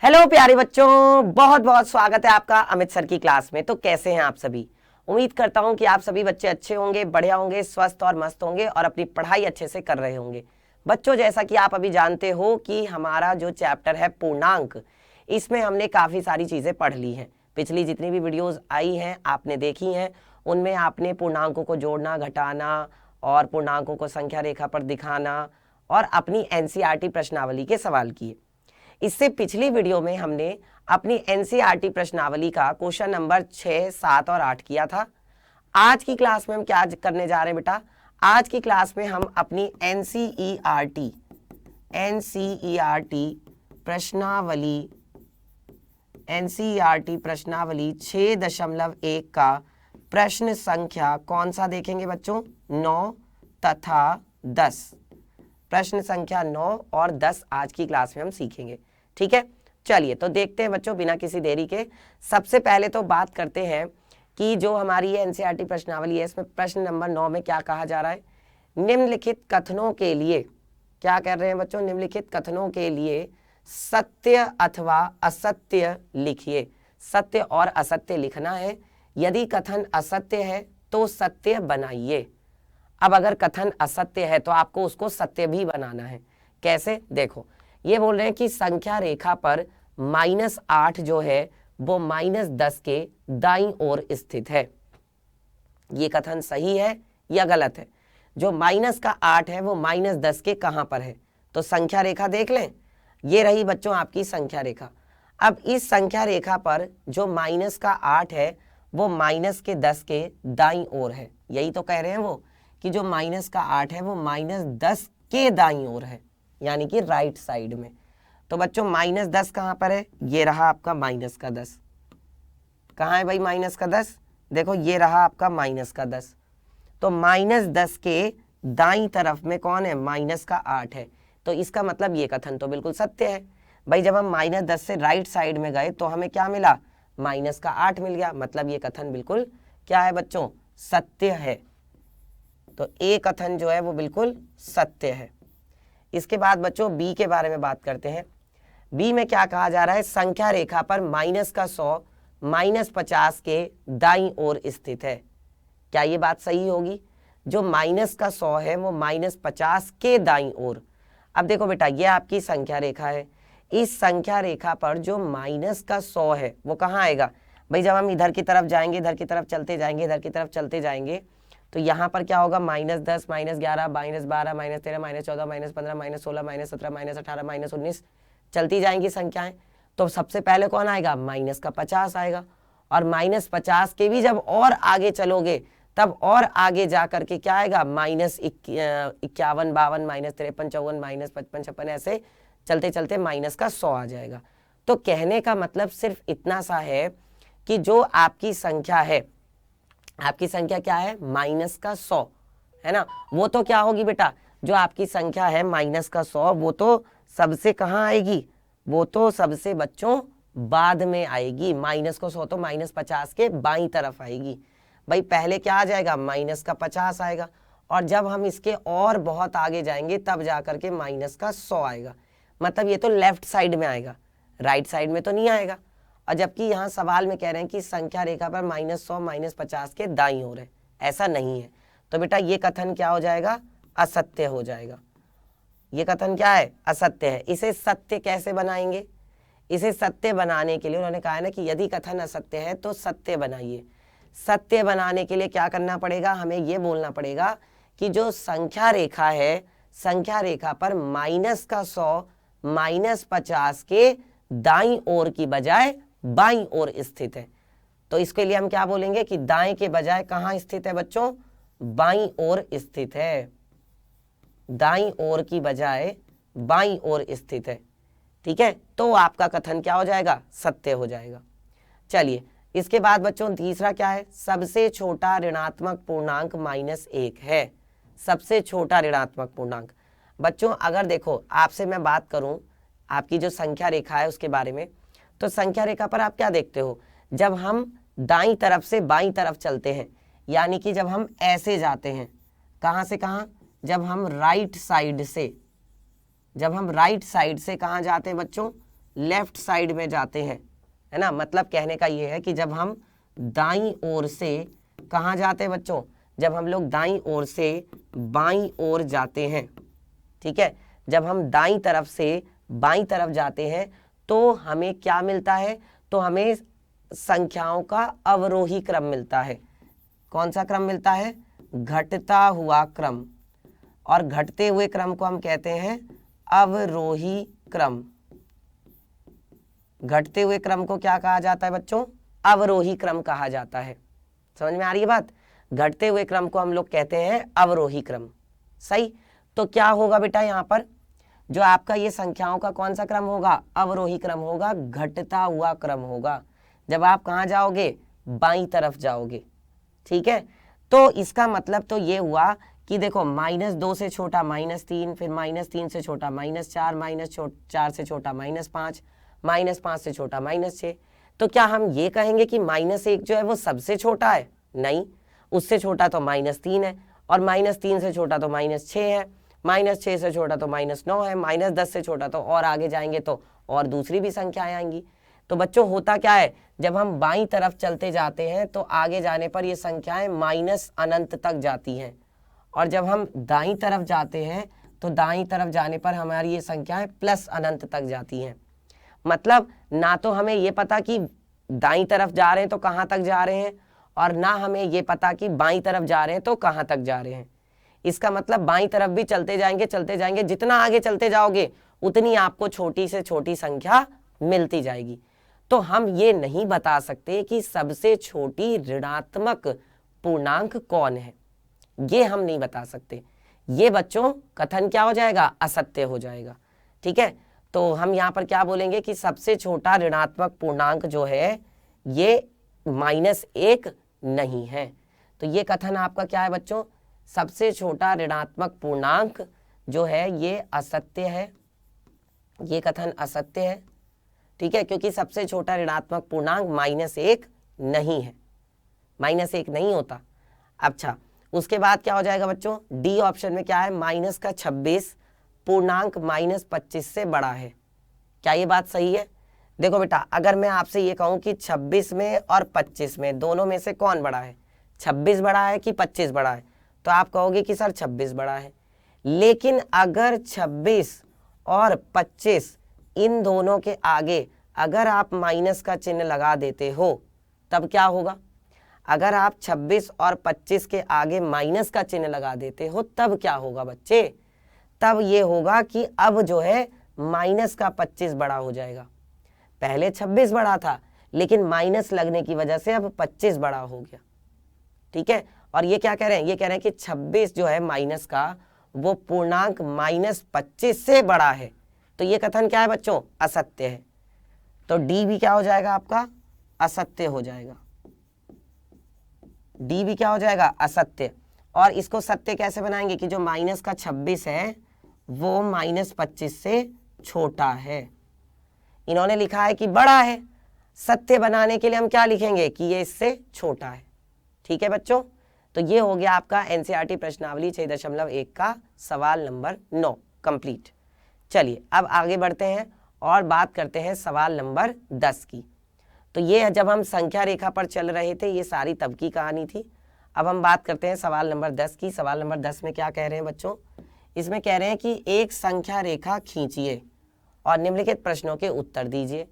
Hello प्यारे बच्चों, बहुत बहुत स्वागत है आपका अमित सर की क्लास में। तो कैसे हैं आप सभी? उम्मीद करता हूं कि आप सभी बच्चे अच्छे होंगे, बढ़िया होंगे, स्वस्थ और मस्त होंगे और अपनी पढ़ाई अच्छे से कर रहे होंगे। बच्चों, जैसा कि आप अभी जानते हो कि हमारा जो चैप्टर है पूर्णांक, इसमें हमने काफ़ी सारी चीज़ें पढ़ ली हैं। पिछली जितनी भी वीडियोज़ आई हैं आपने देखी हैं, उनमें आपने पूर्णांकों को जोड़ना, घटाना और पूर्णांकों को संख्या रेखा पर दिखाना और अपनी एनसीईआरटी प्रश्नावली के सवाल किए। इससे पिछली वीडियो में हमने अपनी एनसीईआरटी प्रश्नावली का क्वेश्चन नंबर 6, 7 और 8 किया था। आज की क्लास में हम क्या करने जा रहे हैं बेटा? आज की क्लास में हम अपनी एनसीईआरटी प्रश्नावली 6.1 का प्रश्न संख्या कौन सा देखेंगे बच्चों? 9 तथा 10। प्रश्न संख्या 9 और 10 आज की क्लास में हम सीखेंगे। ठीक है, चलिए तो देखते हैं बच्चों बिना किसी देरी के। सबसे पहले तो बात करते हैं कि जो हमारी ये एनसीईआरटी प्रश्नावली है, इसमें प्रश्न नंबर 9 में क्या कहा जा रहा है? निम्नलिखित कथनों के लिए क्या कर रहे हैं बच्चों? निम्नलिखित कथनों के लिए सत्य अथवा असत्य लिखिए। सत्य और असत्य लिखना है। यदि कथन असत्य है तो सत्य बनाइए। अब अगर कथन असत्य है तो आपको उसको सत्य भी बनाना है। कैसे? देखो, ये बोल रहे हैं कि संख्या रेखा पर -8 जो है वो -10 के दाईं ओर स्थित है। ये कथन सही है या गलत है? जो -8 है वो -10 के कहां पर है? तो संख्या रेखा देख लें। ये रही बच्चों आपकी संख्या रेखा। अब इस संख्या रेखा पर जो -8 है वो -10 के दाईं ओर है। यही तो कह रहे हैं वो कि जो -8 है वो -10 के दाईं ओर है, यानी कि राइट साइड में। तो बच्चों -10 कहाँ पर है? ये रहा आपका -10। कहाँ है भाई -10? देखो ये रहा आपका -10। तो -10 के दाईं तरफ में कौन है? -8 है। तो इसका मतलब ये कथन तो बिल्कुल सत्य है भाई। जब हम -10 से राइट साइड में गए तो हमें क्या मिला? -8 मिल गया। मतलब ये कथन बिल्कुल क्या है बच्चों? सत्य है। तो ए कथन जो है वो बिल्कुल सत्य है। इसके बाद बच्चों बी के बारे में बात करते हैं। बी में क्या कहा जा रहा है? संख्या रेखा पर -100 -50 के दाईं ओर स्थित है। क्या ये बात सही होगी? जो -100 है वो -50 के दाईं ओर। अब देखो बेटा, ये आपकी संख्या रेखा है। इस संख्या रेखा पर जो -100 है वो कहाँ आएगा भाई? जब हम इधर की तरफ जाएंगे, इधर की तरफ चलते जाएंगे, इधर की तरफ चलते जाएंगे, तो यहाँ पर क्या होगा? -10, -11, -12, -13, -14, -15, -16, -17, -18, -19 चलती जाएंगी संख्याएं। तो सबसे पहले कौन आएगा? -50 आएगा। और -50 के भी जब और आगे चलोगे तब और आगे जा करके क्या आएगा? -51, -52, -53, -54, -55, -56 ऐसे चलते चलते -100 आ जाएगा। तो कहने का मतलब सिर्फ इतना सा है कि जो आपकी संख्या है, आपकी संख्या क्या है? -100 है ना? वो तो क्या होगी बेटा? जो आपकी संख्या है -100 वो तो सबसे कहाँ आएगी? वो तो सबसे बच्चों बाद में आएगी। -100 तो -50 के बाईं तरफ आएगी भाई। पहले क्या आ जाएगा? -50 आएगा। और जब हम इसके और बहुत आगे जाएंगे तब जा करके -100 आएगा। मतलब ये तो लेफ्ट साइड में आएगा, राइट साइड में तो नहीं आएगा। और जबकि यहाँ सवाल में कह रहे हैं कि संख्या रेखा पर -100 -50 के दाईं ओर है, ऐसा नहीं है। तो बेटा ये कथन क्या हो जाएगा? असत्य हो जाएगा। ये कथन क्या है? असत्य है। इसे सत्य कैसे बनाएंगे? इसे सत्य बनाने के लिए उन्होंने कहा है ना कि यदि कथन असत्य है तो सत्य बनाइए। सत्य बनाने के लिए क्या करना पड़ेगा? हमें ये बोलना पड़ेगा कि जो संख्या रेखा है, संख्या रेखा पर -100 -50 के दाईं ओर की बजाय बाईं ओर स्थित है। तो इसके लिए हम क्या बोलेंगे कि दाएं के बजाय कहाँ स्थित है बच्चों? बाईं ओर स्थित है। दाईं ओर की बजाय बाईं ओर स्थित है। ठीक है, तो आपका कथन क्या हो जाएगा? सत्य हो जाएगा। चलिए इसके बाद बच्चों तीसरा क्या है? सबसे छोटा ऋणात्मक पूर्णांक -1 है। सबसे छोटा ऋणात्मक पूर्णांक बच्चों, अगर देखो आपसे मैं बात करूं आपकी जो संख्या रेखा है उसके बारे में, तो संख्या रेखा पर आप क्या देखते हो? जब हम दाईं तरफ से बाईं तरफ चलते हैं, यानी कि जब हम ऐसे जाते हैं, कहाँ से कहाँ? जब हम राइट साइड से कहाँ जाते हैं बच्चों? लेफ्ट साइड में जाते हैं, है ना, मतलब कहने का ये है कि जब हम दाईं ओर से कहाँ जाते हैं बच्चों, जब हम लोग दाईं ओर से बाईं ओर जाते हैं, ठीक है, जब हम दाईं तरफ से बाईं तरफ जाते हैं तो हमें क्या मिलता है, तो हमें संख्याओं का अवरोही क्रम मिलता है। कौन सा क्रम मिलता है, घटता हुआ क्रम, और घटते हुए क्रम को हम कहते हैं अवरोही क्रम। घटते हुए क्रम को क्या कहा जाता है बच्चों, अवरोही क्रम कहा जाता है। समझ में आ रही है बात, घटते हुए क्रम को हम लोग कहते हैं अवरोही क्रम। सही, तो क्या होगा बेटा, यहाँ पर जो आपका ये संख्याओं का कौन सा क्रम होगा, अवरोही क्रम होगा, घटता हुआ क्रम होगा, जब आप कहाँ जाओगे, बाईं तरफ जाओगे। ठीक है, तो इसका मतलब तो ये हुआ कि देखो -2 से छोटा -3, फिर -3 से छोटा -4, -4 से छोटा -5, -5 से छोटा -6। तो क्या हम ये कहेंगे कि -1 जो है वो सबसे छोटा है, नहीं, उससे छोटा तो -3 है, और -3 से छोटा तो -6 है, -6 से छोटा तो -9 है, -10 से छोटा तो और आगे जाएंगे तो और दूसरी भी संख्याएं आएंगी। तो बच्चों होता क्या है, जब हम बाईं तरफ चलते जाते हैं तो आगे जाने पर ये संख्याएं माइनस अनंत तक जाती हैं, और जब हम दाईं तरफ जाते हैं तो दाईं तरफ जाने पर हमारी ये संख्याएं प्लस अनंत तक जाती हैं। मतलब ना तो हमें ये पता कि दाईं तरफ जा रहे हैं तो कहाँ तक जा रहे हैं, और ना हमें ये पता कि बाईं तरफ जा रहे हैं तो कहाँ तक जा रहे हैं। इसका मतलब बाईं तरफ भी चलते जाएंगे, जितना आगे चलते जाओगे उतनी आपको छोटी से छोटी संख्या मिलती जाएगी। तो हम ये नहीं बता सकते कि सबसे छोटी ऋणात्मक पूर्णांक कौन है, ये हम नहीं बता सकते। ये बच्चों कथन क्या हो जाएगा, असत्य हो जाएगा। ठीक है, तो हम यहाँ पर क्या बोलेंगे कि सबसे छोटा ऋणात्मक पूर्णांक जो है ये -1 नहीं है। तो ये कथन आपका क्या है बच्चों, सबसे छोटा ऋणात्मक पूर्णांक जो है ये असत्य है, ये कथन असत्य है। ठीक है, क्योंकि सबसे छोटा ऋणात्मक पूर्णांक -1 नहीं है, -1 नहीं होता। अच्छा, उसके बाद क्या हो जाएगा बच्चों, डी ऑप्शन में क्या है, -26 पूर्णांक -25 से बड़ा है। क्या ये बात सही है? देखो बेटा, अगर मैं आपसे ये कहूं कि 26 में और 25 में दोनों में से कौन बड़ा है, 26 बड़ा है कि 25 बड़ा है, तो आप कहोगे कि सर 26 बड़ा है। लेकिन अगर 26 और 25 इन दोनों के आगे अगर आप माइनस का चिन्ह लगा देते हो तब क्या होगा, अगर आप 26 और 25 के आगे माइनस का चिन्ह लगा देते हो तब क्या होगा बच्चे, तब ये होगा कि अब जो है माइनस का 25 बड़ा हो जाएगा। पहले 26 बड़ा था लेकिन माइनस लगने की वजह से अब 25 बड़ा हो गया। ठीक है, और ये क्या कह रहे हैं, ये कह रहे हैं कि 26 जो है माइनस का वो पूर्णांक -25 से बड़ा है। तो ये कथन क्या है बच्चों, असत्य है। तो डी भी क्या हो जाएगा आपका, असत्य हो जाएगा। डी भी क्या हो जाएगा, असत्य। और इसको सत्य कैसे बनाएंगे कि जो माइनस का 26 है वो -25 से छोटा है। इन्होंने लिखा है कि बड़ा है, सत्य बनाने के लिए हम क्या लिखेंगे कि ये इससे छोटा है। ठीक है बच्चों, तो ये हो गया आपका एनसीईआरटी प्रश्नावली 6.1 का सवाल नंबर 9 कंप्लीट। चलिए अब आगे बढ़ते हैं और बात करते हैं सवाल नंबर 10 की। तो ये जब हम संख्या रेखा पर चल रहे थे ये सारी तब की कहानी थी। अब हम बात करते हैं सवाल नंबर 10 की। सवाल नंबर 10 में क्या कह रहे हैं बच्चों, इसमें कह रहे हैं कि एक संख्या रेखा खींचिए और निम्नलिखित प्रश्नों के उत्तर दीजिए।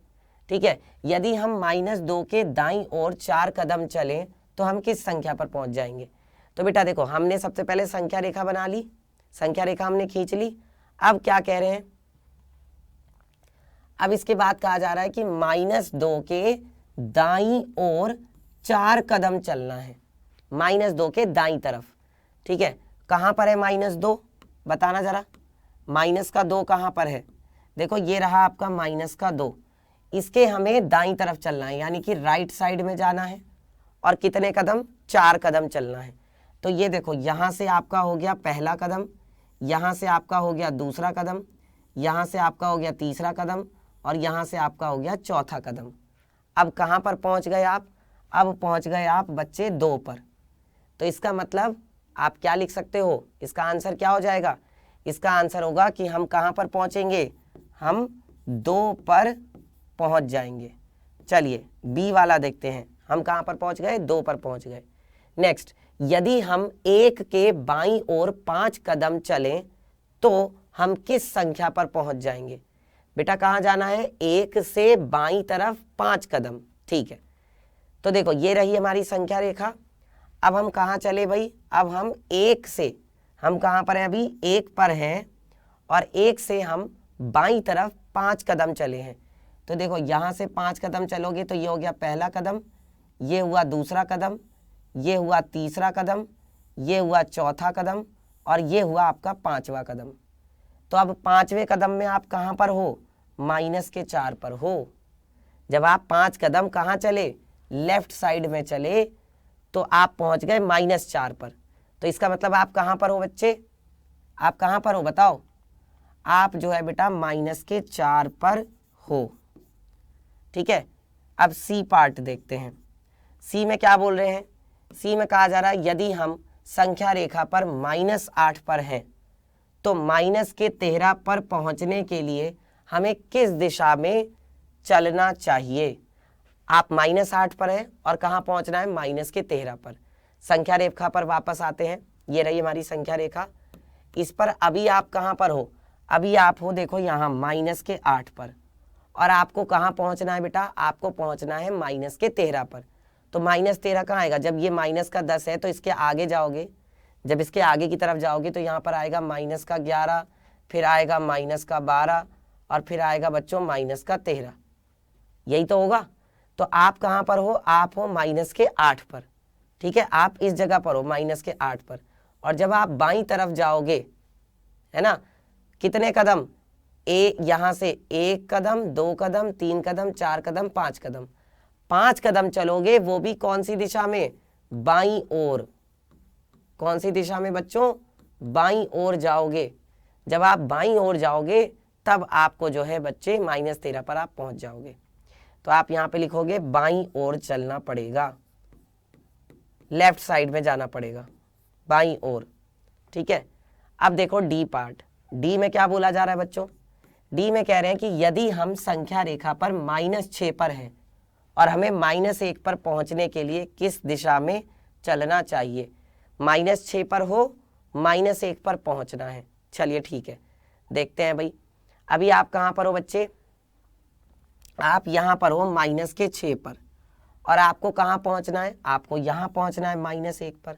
ठीक है, यदि हम -2 के दाईं ओर 4 कदम चलें तो हम किस संख्या पर पहुंच जाएंगे। तो बेटा देखो, हमने सबसे पहले संख्या रेखा बना ली, संख्या रेखा हमने खींच ली। अब क्या कह रहे हैं, अब इसके बाद कहा जा रहा है कि -2 के दाईं ओर 4 कदम चलना है, -2 के दाईं तरफ। ठीक है, कहाँ पर है -2, बताना जरा, माइनस का 2 कहाँ पर है, देखो ये रहा आपका -2, इसके हमें दाईं तरफ चलना है, यानी कि राइट साइड में जाना है। और कितने कदम, 4 कदम चलना है। तो ये देखो, यहाँ से आपका हो गया पहला कदम, यहाँ से आपका हो गया दूसरा कदम, यहाँ से आपका हो गया तीसरा कदम, और यहाँ से आपका हो गया चौथा कदम। अब कहाँ पर पहुँच गए आप, अब पहुँच गए आप बच्चे 2 पर। तो इसका मतलब आप क्या लिख सकते हो, इसका आंसर क्या हो जाएगा, इसका आंसर होगा कि हम कहाँ पर पहुँचेंगे, हम 2 पर पहुंच जाएंगे। चलिए बी वाला देखते हैं, हम कहाँ पर पहुंच गए, 2 पर पहुंच गए। नेक्स्ट, यदि हम 1 के बाईं ओर 5 कदम चलें तो हम किस संख्या पर पहुंच जाएंगे। बेटा कहाँ जाना है, 1 से बाईं तरफ 5 कदम, ठीक है। तो देखो ये रही हमारी संख्या रेखा। अब हम कहाँ चले भाई, अब हम 1 से, हम कहाँ पर हैं अभी, 1 पर हैं और 1 से हम बाईं तरफ 5 कदम चले हैं। तो देखो यहाँ से 5 कदम चलोगे तो ये हो गया पहला कदम, ये हुआ दूसरा कदम, ये हुआ तीसरा कदम, ये हुआ चौथा कदम और ये हुआ आपका 5वां कदम। तो अब 5वें कदम में आप कहाँ पर हो, -4 पर हो। जब आप 5 कदम कहाँ चले, लेफ्ट साइड में चले, तो आप पहुंच गए -4 पर। तो इसका मतलब आप कहाँ पर हो बच्चे, आप कहाँ पर हो बताओ, आप जो है बेटा -4 पर हो, ठीक है। अब सी पार्ट देखते हैं। सी में क्या बोल रहे हैं, सी में कहा जा रहा है यदि हम संख्या रेखा पर -8 पर हैं तो -13 पर पहुंचने के लिए हमें किस दिशा में चलना चाहिए। आप -8 पर हैं और कहाँ पहुंचना है, -13 पर। संख्या रेखा पर वापस आते हैं, ये रही हमारी संख्या रेखा। इस पर अभी आप कहाँ पर हो, अभी आप हो देखो यहाँ -8 पर और आपको कहाँ पहुंचना है बेटा, आपको पहुंचना है -13 पर। तो -13 कहाँ आएगा, जब ये -10 है तो इसके आगे जाओगे, जब इसके आगे की तरफ जाओगे तो यहाँ पर आएगा -11, फिर आएगा -12 और फिर आएगा बच्चों -13। यही तो होगा। तो आप कहाँ पर हो, आप हो -8 पर, ठीक है। आप इस जगह पर हो -8 पर और जब आप बाईं तरफ जाओगे, है ना, कितने कदम, यहाँ से 1 कदम, 2 कदम, 3 कदम, 4 कदम, 5 कदम, 5 कदम चलोगे, वो भी कौन सी दिशा में, बाईं ओर। कौन सी दिशा में बच्चों, बाईं ओर जाओगे। जब आप बाईं ओर जाओगे तब आपको जो है बच्चे -13 पर आप पहुंच जाओगे। तो आप यहाँ पे लिखोगे बाईं ओर चलना पड़ेगा, लेफ्ट साइड में जाना पड़ेगा, बाईं ओर, ठीक है। अब देखो डी पार्ट, डी में क्या बोला जा रहा है बच्चों, डी में कह रहे हैं कि यदि हम संख्या रेखा पर -6 पर हैं और हमें -1 पर पहुंचने के लिए किस दिशा में चलना चाहिए। -6 पर हो, -1 पर पहुंचना है। चलिए ठीक है, देखते हैं भाई। अभी आप कहाँ पर हो बच्चे, आप यहाँ पर हो -6 पर और आपको कहाँ पहुंचना है, आपको यहाँ पहुंचना है -1 पर।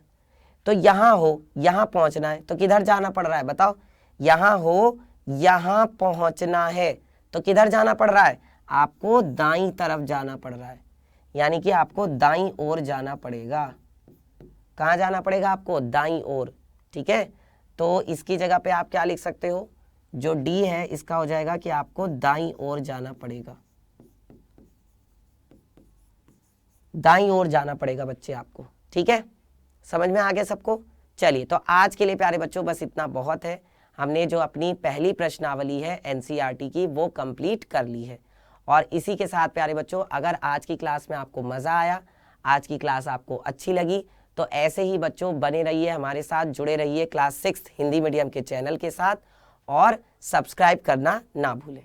तो यहाँ हो, यहाँ पहुंचना है तो किधर जाना पड़ रहा है बताओ, यहाँ हो, यहाँ पहुंचना है तो किधर जाना पड़ रहा है, आपको दाईं तरफ जाना पड़ रहा है, यानी कि आपको दाईं ओर जाना पड़ेगा। कहाँ जाना पड़ेगा आपको, दाईं ओर, ठीक है। तो इसकी जगह पे आप क्या लिख सकते हो, जो डी है इसका हो जाएगा कि आपको दाईं ओर जाना पड़ेगा, दाईं ओर जाना पड़ेगा बच्चे आपको, ठीक है। समझ में आ गया सबको। चलिए तो आज के लिए प्यारे बच्चों बस इतना बहुत है। हमने जो अपनी पहली प्रश्नावली है एनसीईआरटी की वो कंप्लीट कर ली है। और इसी के साथ प्यारे बच्चों, अगर आज की क्लास में आपको मज़ा आया, आज की क्लास आपको अच्छी लगी, तो ऐसे ही बच्चों बने रहिए हमारे साथ, जुड़े रहिए क्लास 6 हिंदी मीडियम के चैनल के साथ और सब्सक्राइब करना ना भूलें।